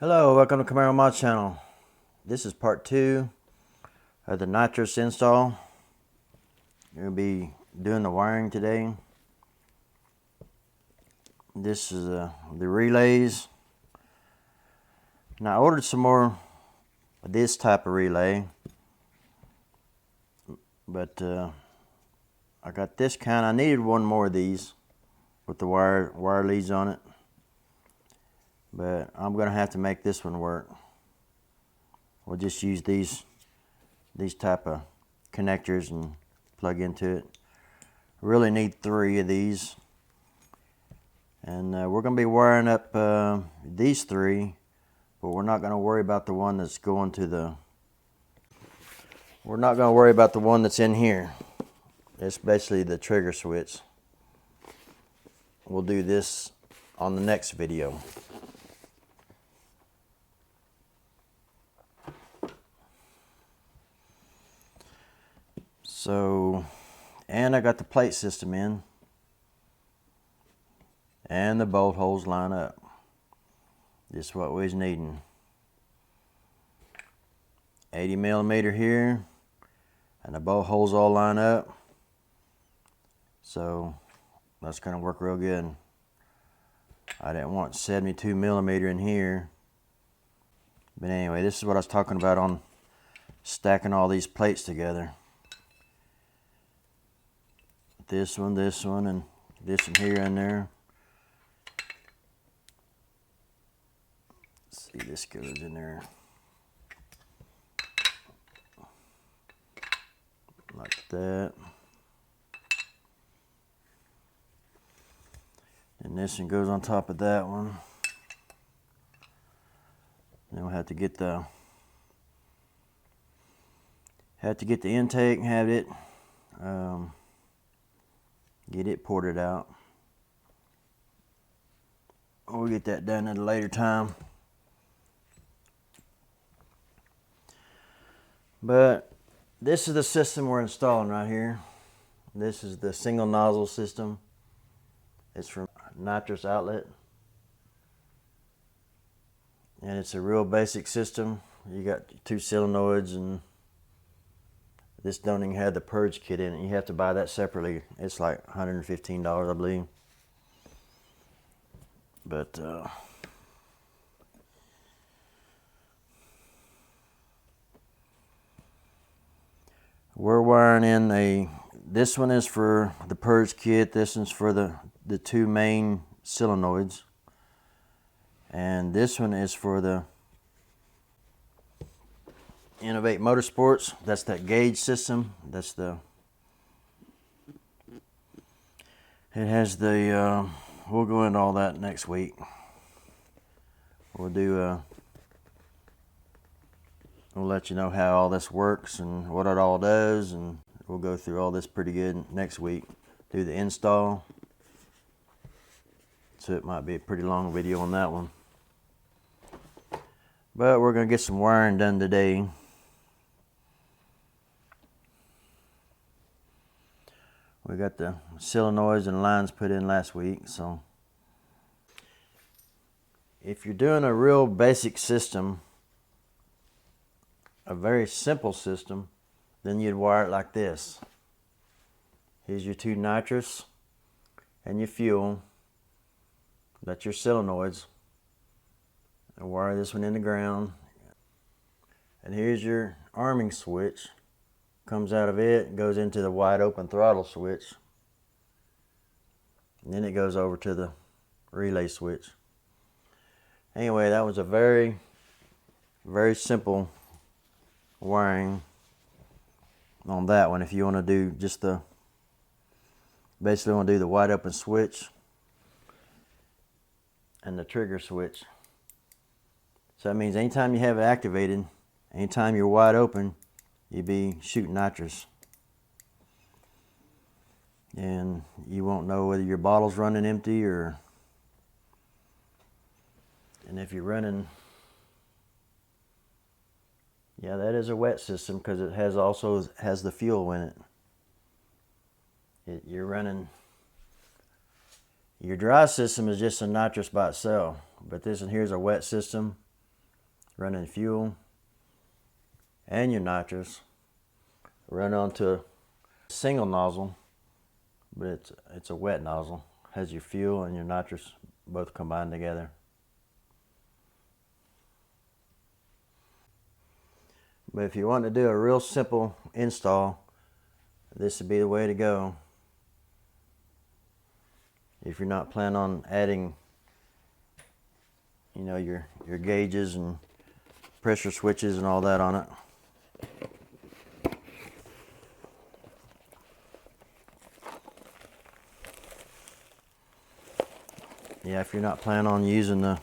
Hello, welcome to Camaro Mod Channel. This is part 2 of the nitrous install. We're going to be doing the wiring today. This is the relays. Now I ordered some more of this type of relay, but I got this kind. I needed one more of these with the wire leads on it, but I'm going to have to make this one work. We'll just use these type of connectors and plug into it. Really need 3 of these, and we're going to be wiring up these 3, but we're not going to worry about the one that's going to the. We're not going to worry about the one that's in here. It's basically the trigger switch. We'll do this on the next video. So, and I got the plate system in, and the bolt holes line up. Just what we was needing. 80 millimeter here, and the bolt holes all line up. So that's going to work real good. I didn't want 72 millimeter in here, but anyway, this is what I was talking about on stacking all these plates together. This one, and this one here and there. Let's see, this goes in there like that. And this one goes on top of that one. Then we'll have to get the intake and have it get it ported out. We'll get that done at a later time. But this is the system we're installing right here. This is the single nozzle system. It's from Nitrous Outlet. And it's a real basic system. You got 2 solenoids, and this don't even have the purge kit in it. You have to buy that separately. It's like $115, I believe. But we're wiring in this one is for the purge kit. This one's for the 2 main solenoids. And this one is for the Inovate Motorsports. That's that gauge system. That's it has the, we'll go into all that next week. We'll do, we'll let you know how all this works and what it all does, and we'll go through all this pretty good next week. Do the install. So it might be a pretty long video on that one. But we're going to get some wiring done today. We got the solenoids and lines put in last week. So if you're doing a real basic system, a very simple system, then you'd wire it like this. Here's your 2 nitrous and your fuel. That's your solenoids. And wire this one in the ground. And here's your arming switch. Comes out of it, goes into the wide open throttle switch. And then it goes over to the relay switch. Anyway, that was a very, very simple wiring on that one. If you want to do just basically want to do the wide open switch and the trigger switch. So that means anytime you have it activated, anytime you're wide open, you'll be shooting nitrous. And you won't know whether your bottle's running empty or, and if you're running, yeah, that is a wet system because it also has the fuel in it. You're running, your dry system is just a nitrous by itself, but this one here is a wet system. running fuel and your nitrous run onto a single nozzle, but it's a wet nozzle. Has your fuel and your nitrous both combined together. But if you want to do a real simple install, this would be the way to go. If you're not planning on adding, you know, your gauges and pressure switches and all that on it. Yeah, if you're not planning on using the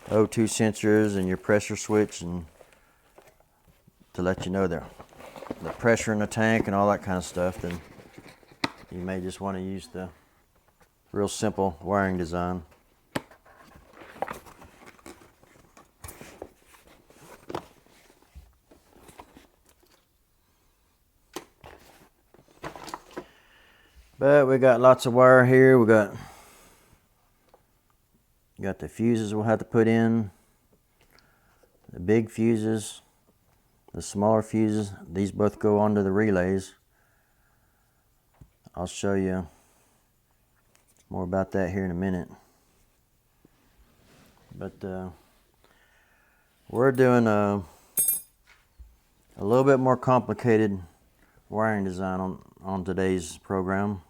O2 sensors and your pressure switch and to let you know the pressure in the tank and all that kind of stuff, then you may just want to use the real simple wiring design. But we got lots of wire here. We got the fuses we'll have to put in, the big fuses, the smaller fuses. These both go onto the relays. I'll show you more about that here in a minute. But we're doing a little bit more complicated wiring design on today's program.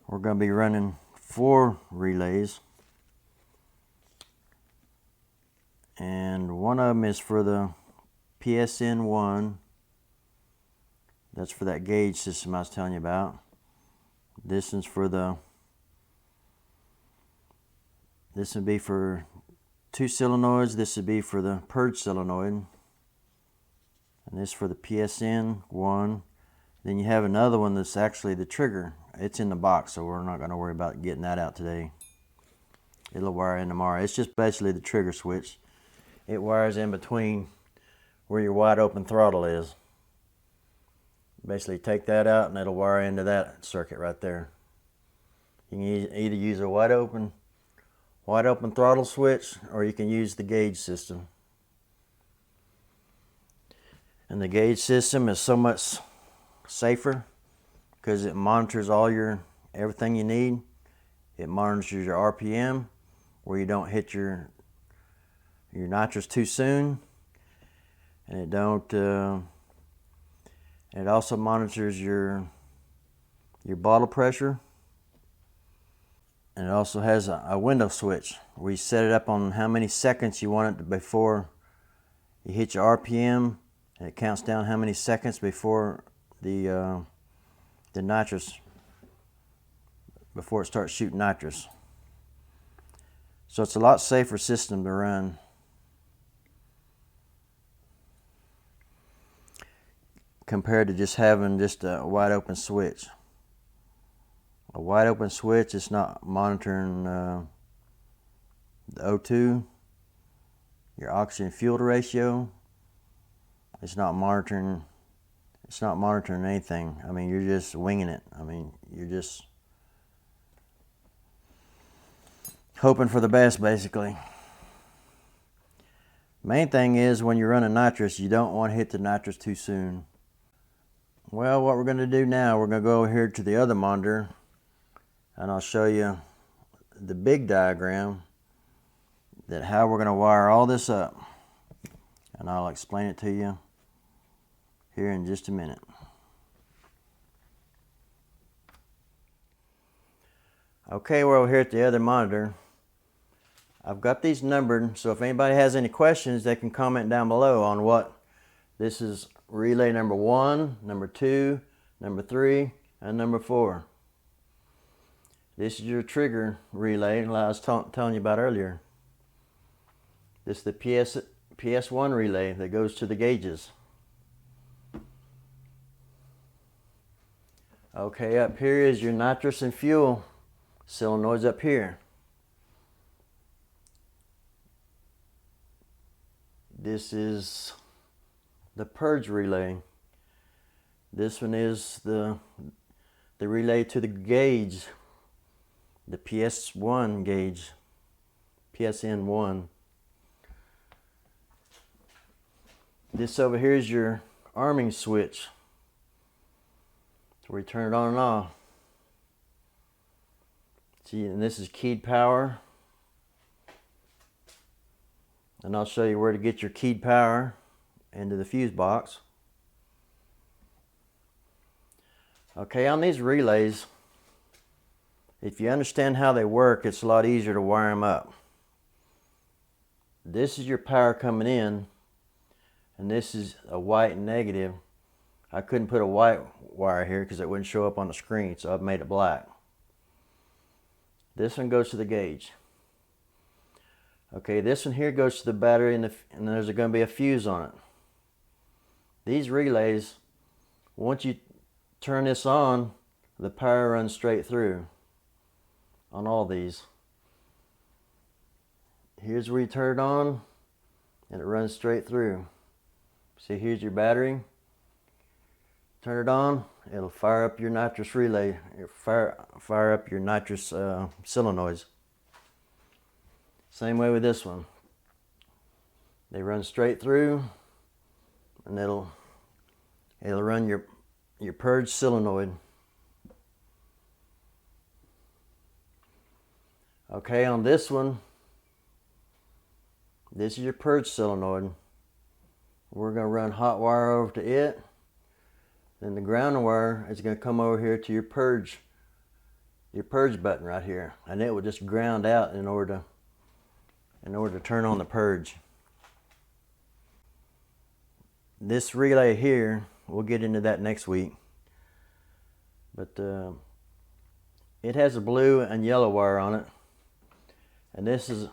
We're going to be running 4 relays, and one of them is for the PSN 1. That's for that gauge system I was telling you about. This would be for 2 solenoids. This would be for the purge solenoid, and this for the PSN 1. Then you have another one that's actually the trigger. It's in the box, so we're not going to worry about getting that out today. It'll wire in tomorrow. It's just basically the trigger switch. It wires in between where your wide open throttle is. Basically take that out and it'll wire into that circuit right there. You can either use a wide open throttle switch, or you can use the gauge system. And the gauge system is so much safer because it monitors everything you need. It monitors your RPM, where you don't hit your nitrous too soon, and it also monitors your bottle pressure, and it also has a window switch where you set it up on how many seconds you want it before you hit your RPM, and it counts down how many seconds before the nitrous, before it starts shooting nitrous. So it's a lot safer system to run. Compared to just having a wide open switch. A wide open switch, it's not monitoring the O2, your oxygen fuel ratio. It's not monitoring anything. I mean, you're just winging it. I mean, you're just hoping for the best, basically. Main thing is, when you're running nitrous, you don't want to hit the nitrous too soon. Well, what we're going to do now, we're going to go over here to the other monitor, and I'll show you the big diagram, that how we're going to wire all this up, and I'll explain it to you here in just a minute. Okay, we're over here at the other monitor. I've got these numbered, so if anybody has any questions, they can comment down below on what this is. Relay number 1, number 2, number 3, and number 4. This is your trigger relay that I was telling you about earlier. This is the PS1 relay that goes to the gauges. Okay, up here is your nitrous and fuel solenoids up here. This is the purge relay. This one is the relay to the gauge, the PS1 gauge, PSN 1. This over here is your arming switch. So we turn it on and off. See, and this is keyed power. And I'll show you where to get your keyed power into the fuse box. Okay, on these relays, if you understand how they work, it's a lot easier to wire them up. This is your power coming in, and this is a white negative. I couldn't put a white wire here because it wouldn't show up on the screen, so I've made it black. This one goes to the gauge. Okay, this one here goes to the battery, and there's going to be a fuse on it. These relays, once you turn this on, the power runs straight through on all these. Here's where you turn it on, and it runs straight through. See, here's your battery. Turn it on, it'll fire up your nitrous relay, fire up your nitrous solenoids. Same way with this one. They run straight through, and it'll run your purge solenoid. Okay, on this one, this is your purge solenoid. We're going to run hot wire over to it. Then the ground wire is going to come over here to your purge button right here, and it will just ground out in order to turn on the purge. This relay here, we'll get into that next week, but it has a blue and yellow wire on it, and this is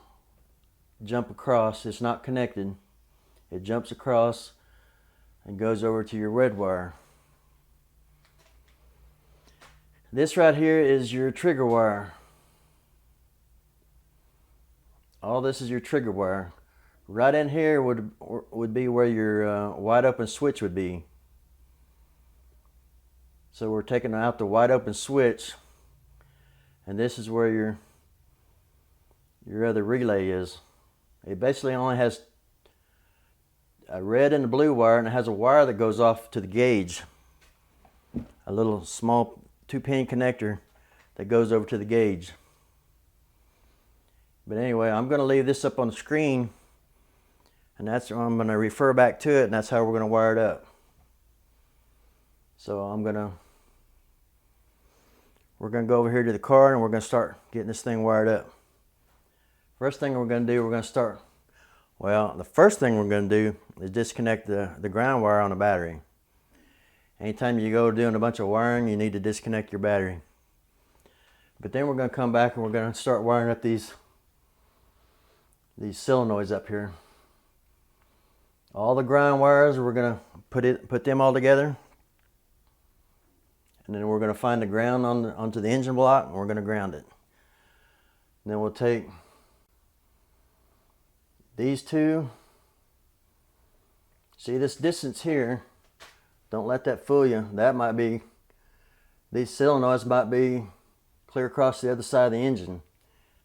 jump across. It's not connected. It jumps across and goes over to your red wire. This right here is your trigger wire. All this is your trigger wire. Right in here would be where your wide open switch would be. So we're taking out the wide open switch, and this is where your other relay is. It basically only has a red and a blue wire, and it has a wire that goes off to the gauge. A little small 2-pin connector that goes over to the gauge. But anyway, I'm going to leave this up on the screen, and I'm going to refer back to it, and that's how we're going to wire it up. So we're going to go over here to the car, and we're going to start getting this thing wired up. First thing we're going to do, the first thing we're going to do is disconnect the ground wire on the battery. Anytime you go doing a bunch of wiring, you need to disconnect your battery. But then we're going to come back and we're going to start wiring up these solenoids up here. All the ground wires, we're going to put them all together. And then we're going to find the ground onto the engine block, and we're going to ground it. And then we'll take these two. See this distance here? Don't let that fool you. These solenoids might be clear across the other side of the engine.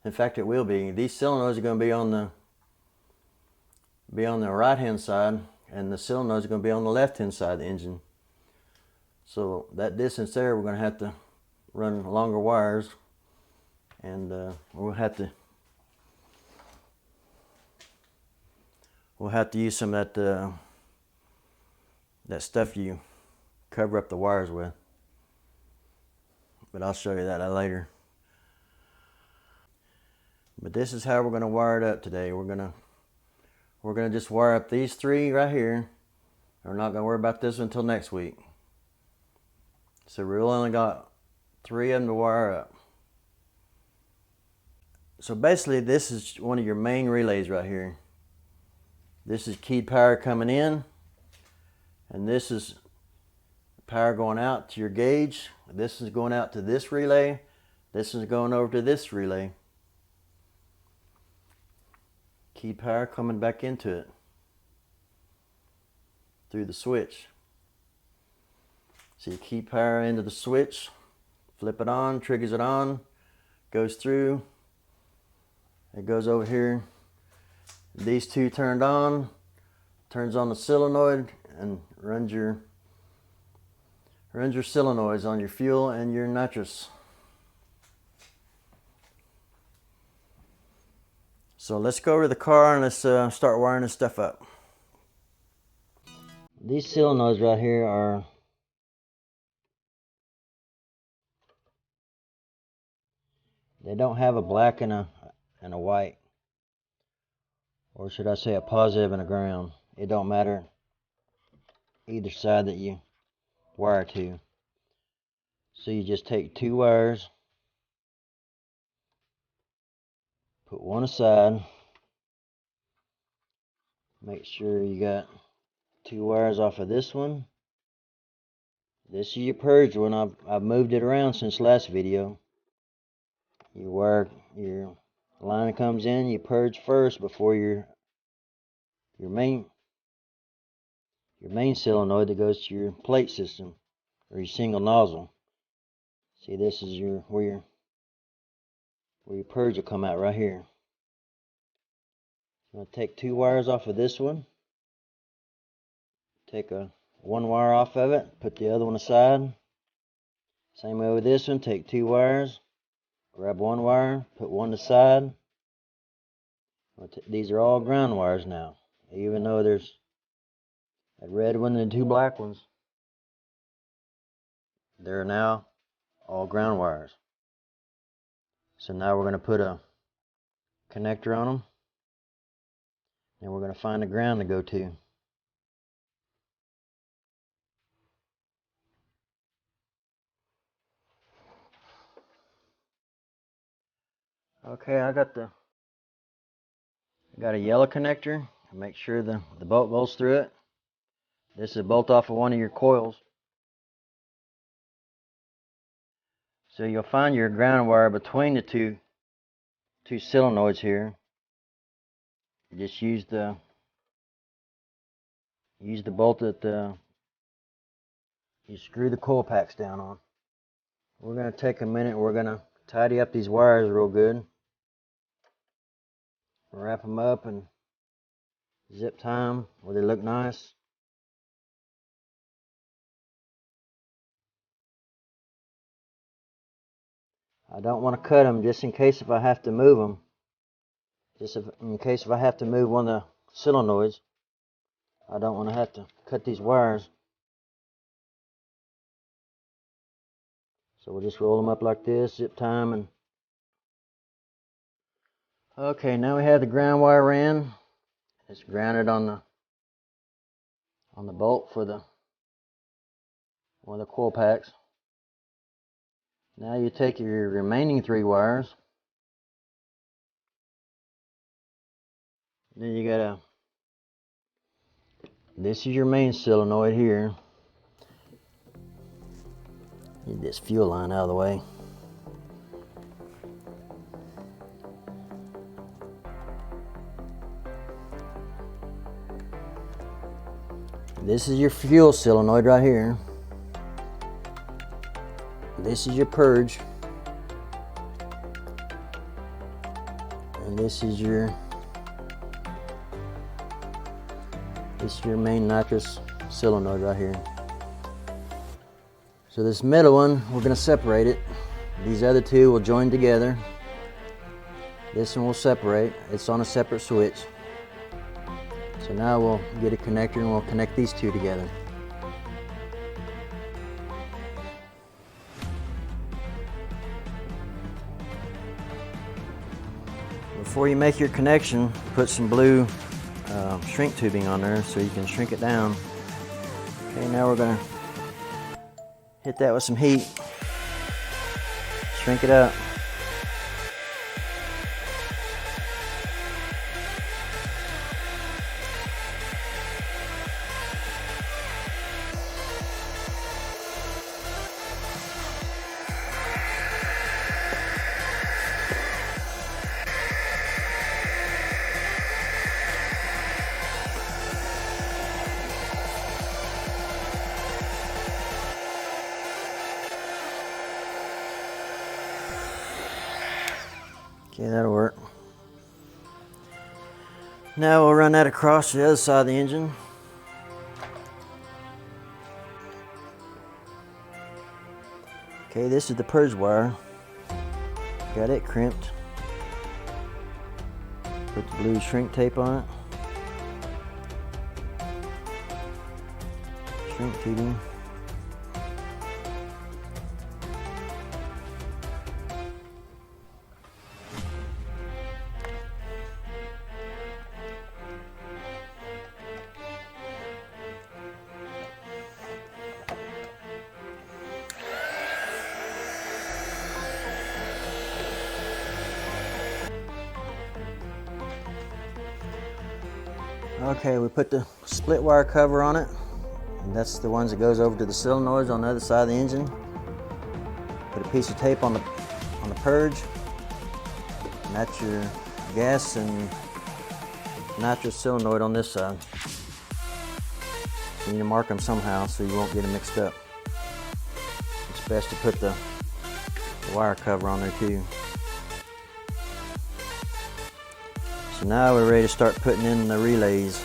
In fact, it will be. These solenoids are going to be on the right hand side, and the solenoids are going to be on the left hand side of the engine. So that distance there, we're going to have to run longer wires, and we'll have to use some of that stuff you cover up the wires with. But I'll show you that later. But this is how we're going to wire it up today. We're going to just wire up these three right here. We're not going to worry about this until next week. So we only got 3 of them to wire up. So basically, this is one of your main relays right here. This is keyed power coming in, and this is power going out to your gauge. This is going out to this relay. This is going over to this relay. Keyed power coming back into it through the switch. So you keyed power into the switch, flip it on, triggers it on, goes through, it goes over here. These two turned on, turns on the solenoid and runs your solenoids on your fuel and your nitrous. So let's go over to the car and let's start wiring this stuff up. These solenoids right here are they don't have a black and a white, or should I say a positive and a ground. It don't matter either side that you wire to. So you just take two wires, put one aside, make sure you got two wires off of this one. This is your purge one. I've moved it around since last video. You wire your line comes in, you purge first before your main solenoid that goes to your plate system or your single nozzle. See, this is where your purge will come out right here. I'm going to take two wires off of this one. Take one wire off of it, put the other one aside. Same way with this one, take two wires, grab one wire, put one aside. These are all ground wires now, even though there's a red one and two black ones. They're now all ground wires. So now we're going to put a connector on them, and we're going to find a ground to go to. Okay, I got a yellow connector. Make sure the bolt bolts through it. This is a bolt off of one of your coils. So you'll find your ground wire between the two solenoids here. Just use the bolt that you screw the coil packs down on. We're going to take a minute. We're going to tidy up these wires real good. Wrap them up and zip tie them where they look nice. I don't want to cut them just in case if I have to move them. In case if I have to move one of the solenoids, I don't want to have to cut these wires. So we'll just roll them up like this, zip tie them, and okay, now we have the ground wire in. It's grounded on the bolt for one of the coil packs. Now you take your remaining three wires. Then you got this is your main solenoid here. Get this fuel line out of the way. This is your fuel solenoid right here. This is your purge. And this is your main nitrous solenoid right here. So this middle one, we're going to separate it. These other two will join together. This one will separate. It's on a separate switch. So now we'll get a connector and we'll connect these two together. Before you make your connection, put some blue shrink tubing on there so you can shrink it down. Okay, now we're going to hit that with some heat. Shrink it up. Okay, that'll work. Now we'll run that across the other side of the engine. Okay, this is the purge wire. Got it crimped. Put the blue shrink tape on it. Shrink tubing. Okay, we put the split wire cover on it, and that's the ones that goes over to the solenoids on the other side of the engine. Put a piece of tape on the purge, and that's your gas and nitrous solenoid on this side. You need to mark them somehow so you won't get them mixed up. It's best to put the wire cover on there too. So now we're ready to start putting in the relays.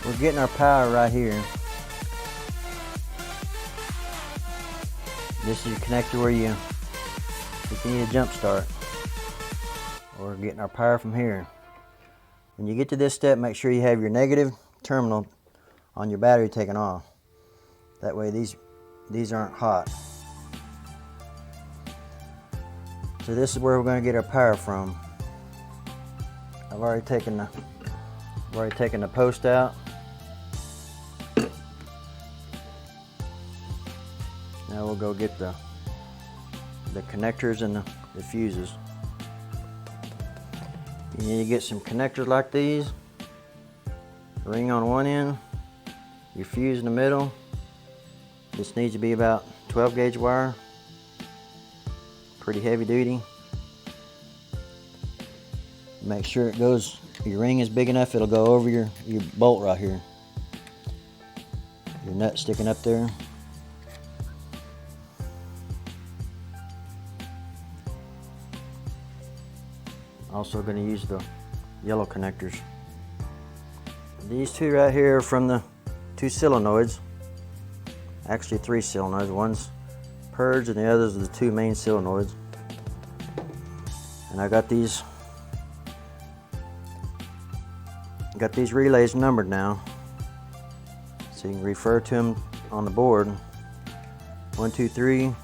We're getting our power right here. This is your connector where you need a jump start. We're getting our power from here. When you get to this step, make sure you have your negative terminal on your battery taken off. That way these aren't hot. So this is where we're going to get our power from. I've already taken the post out. Now we'll go get the connectors and the fuses. You need to get some connectors like these. Ring on one end, your fuse in the middle. This needs to be about 12 gauge wire. Pretty heavy duty. Make sure it goes, your ring is big enough, it'll go over your bolt right here. Your nut sticking up there. Also going to use the yellow connectors. These two right here are from the two solenoids. Actually 3 solenoids. One's purge and the others are the 2 main solenoids. And I got these relays numbered now, so you can refer to them on the board. 1, 2, 3, and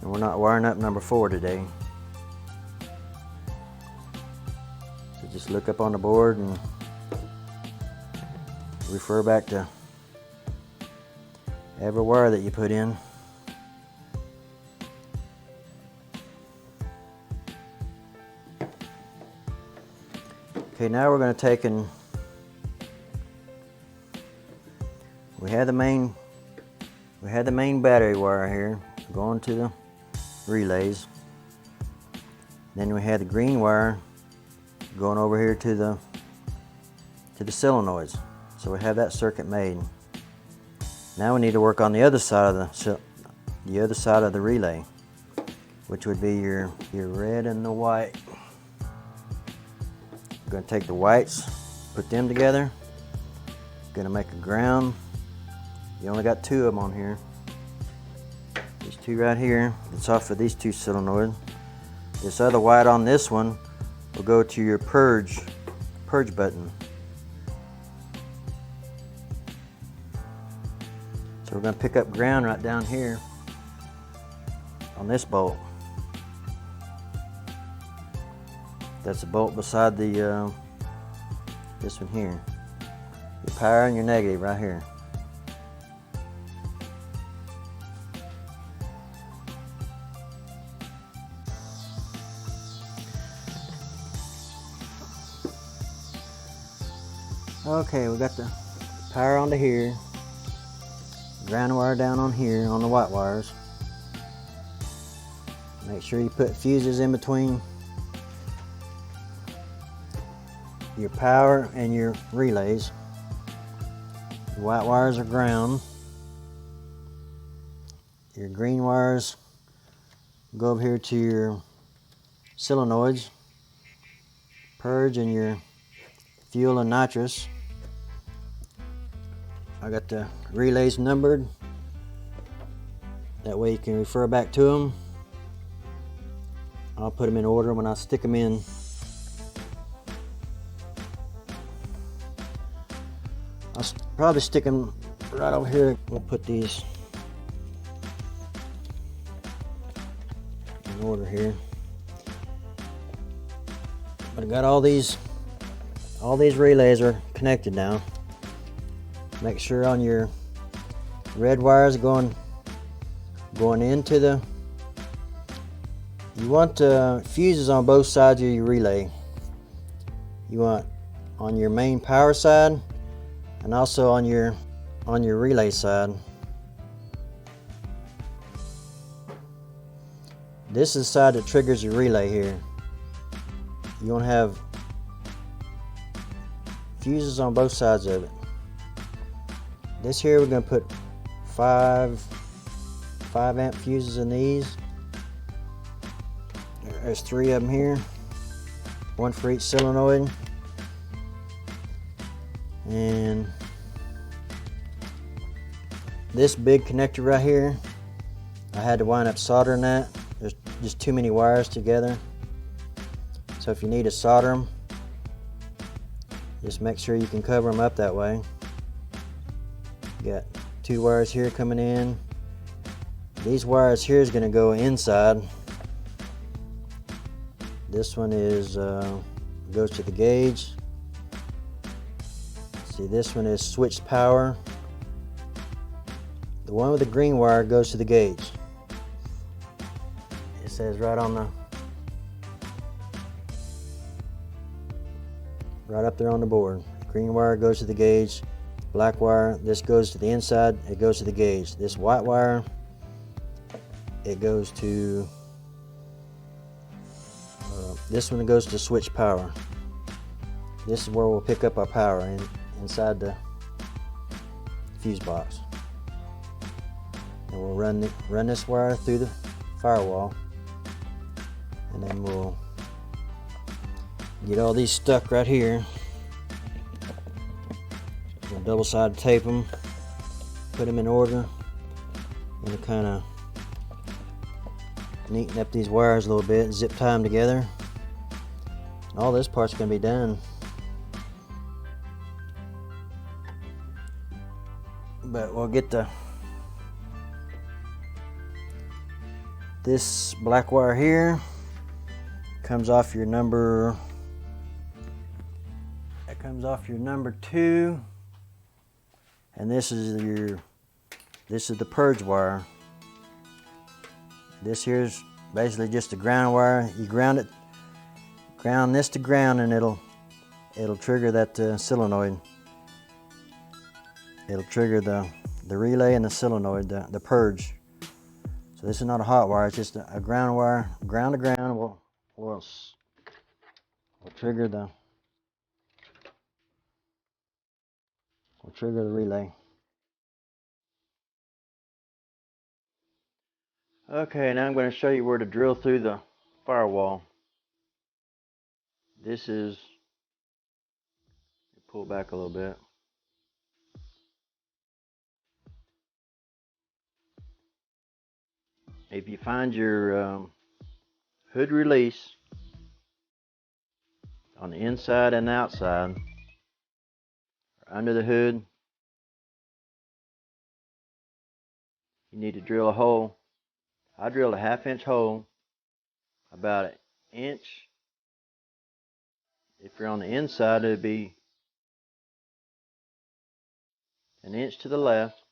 we're not wiring up number 4 today. So just look up on the board and refer back to every wire that you put in. Okay, now we're going to take and we had the main battery wire here going to the relays. Then we had the green wire going over here to the solenoids. So we have that circuit made. Now we need to work on the other side of the relay, which would be your red and the white. We're going to take the whites, put them together. Going to make a ground. You only got 2 of them on here. These 2 right here, it's off of these 2 solenoids. This other white on this one will go to your purge button. So we're going to pick up ground right down here on this bolt. That's a bolt beside the this one here. Your power and your negative right here. Okay, we got the power onto here. Ground wire down on here on the white wires. Make sure you put fuses in between your power and your relays. The white wires are ground. Your green wires go over here to your solenoids, purge, and your fuel and nitrous. I got the relays numbered. That way you can refer back to them. I'll put them in order when I stick them in. I'll probably stick them right over here. We'll put these in order here. But I got all these relays are connected now. Make sure on your red wires going into the, you want fuses on both sides of your relay. You want on your main power side and also on your relay side. This is the side that triggers your relay here. You want to have fuses on both sides of it. This here we're going to put 5 amp fuses in these. There's 3 of them here, 1 for each solenoid. And this big connector right here, I had to wind up soldering that. There's just too many wires together. So if you need to solder them, just make sure you can cover them up that way. You got 2 wires here coming in. These wires here is going to go inside. This one is goes to the gauge. See, this one is switched power. The one with the green wire goes to the gauge. It says right on the, right up there on the board. Green wire goes to the gauge. Black wire, this goes to the inside, it goes to the gauge. This white wire, it goes to, this one goes to switch power. This is where we'll pick up our power inside the fuse box. And we'll run this wire through the firewall, and then we'll get all these stuck right here. We'll double-sided tape them, put them in order, and kind of neaten up these wires a little bit, zip tie them together. All this part's going to be done. But we'll get this black wire here comes off your number, that comes off your number 2, and this is the purge wire. This here is basically just a ground wire. You ground this to ground, and it'll trigger that solenoid. It'll trigger the relay and the solenoid, the purge. So this is not a hot wire, it's just a ground wire, ground to ground. We'll trigger the relay. Okay, now I'm going to show you where to drill through the firewall. This is, pull back a little bit. If you find your hood release on the inside and the outside, or under the hood, you need to drill a hole. I drilled a 1/2 inch hole, about 1 inch. If you're on the inside, it would be 1 inch to the left.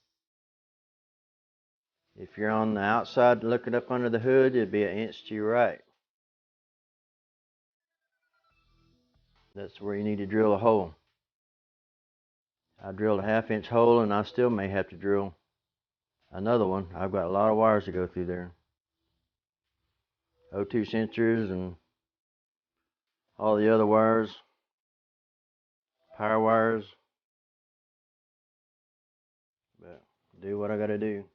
If you're on the outside looking up under the hood, it'd be 1 inch to your right. That's where you need to drill a hole. I drilled a 1/2 inch hole, and I still may have to drill another one. I've got a lot of wires to go through there. O2 sensors and all the other wires, power wires. But do what I got to do.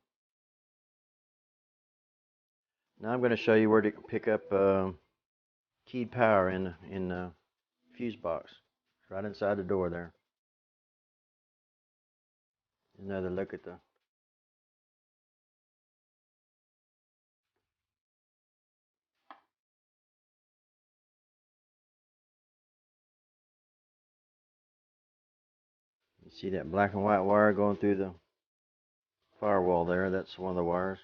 Now I'm going to show you where to pick up keyed power in the fuse box. Right inside the door there. Another look at the you see that black and white wire going through the firewall there? That's one of the wires.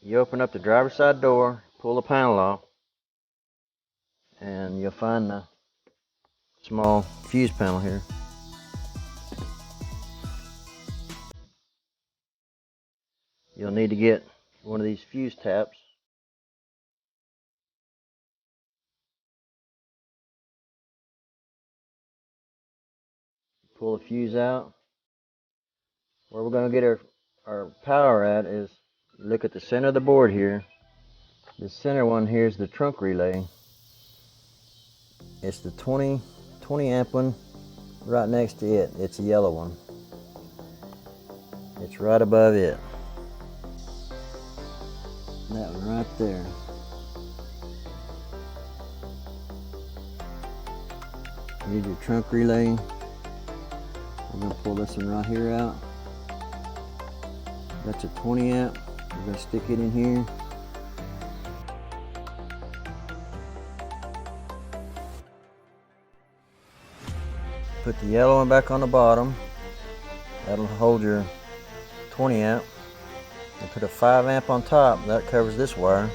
You open up the driver's side door, pull the panel off, and you'll find the small fuse panel here. You'll need to get one of these fuse taps. Pull the fuse out. Where we're going to get our power at is, look at the center of the board here. The center one here is the trunk relay. It's the 20 amp one right next to it. It's a yellow one. It's right above it. That one right there. Here's your trunk relay. We're going to pull this one right here out. That's a 20 amp. We're going to stick it in here. Put the yellow one back on the bottom. That'll hold your 20 amp. And put a 5 amp on top. That covers this wire.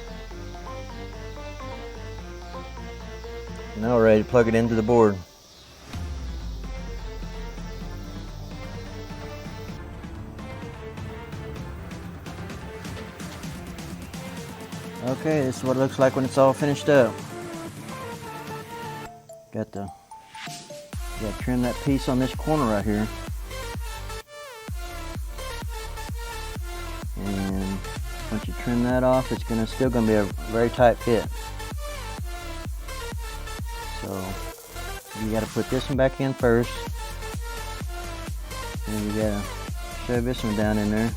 Now we're ready to plug it into the board. Okay, this is what it looks like when it's all finished up. Got to trim that piece on this corner right here. And once you trim that off, it's still gonna be a very tight fit. So you got to put this one back in first. And you got to shove this one down in there.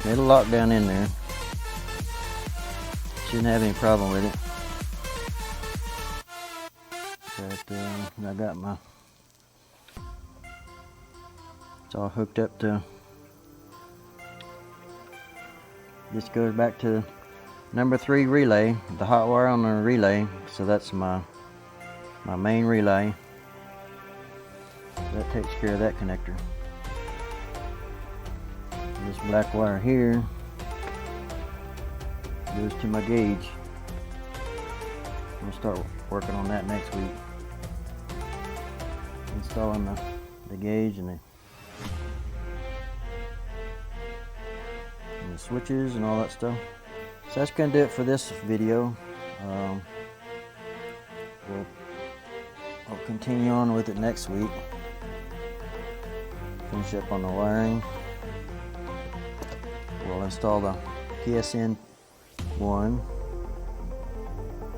It'll lock down in there. Shouldn't have any problem with it. But I got it's all hooked up to. This goes back to number 3 relay, the hot wire on the relay. So that's my main relay. That takes care of that connector. This black wire here goes to my gauge. We'll start working on that next week. Installing the gauge and the switches and all that stuff. So that's going to do it for this video. I'll continue on with it next week. Finish up on the wiring. We'll install the PSN one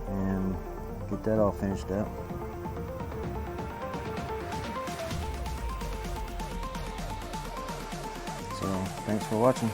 and get that all finished up. So thanks for watching.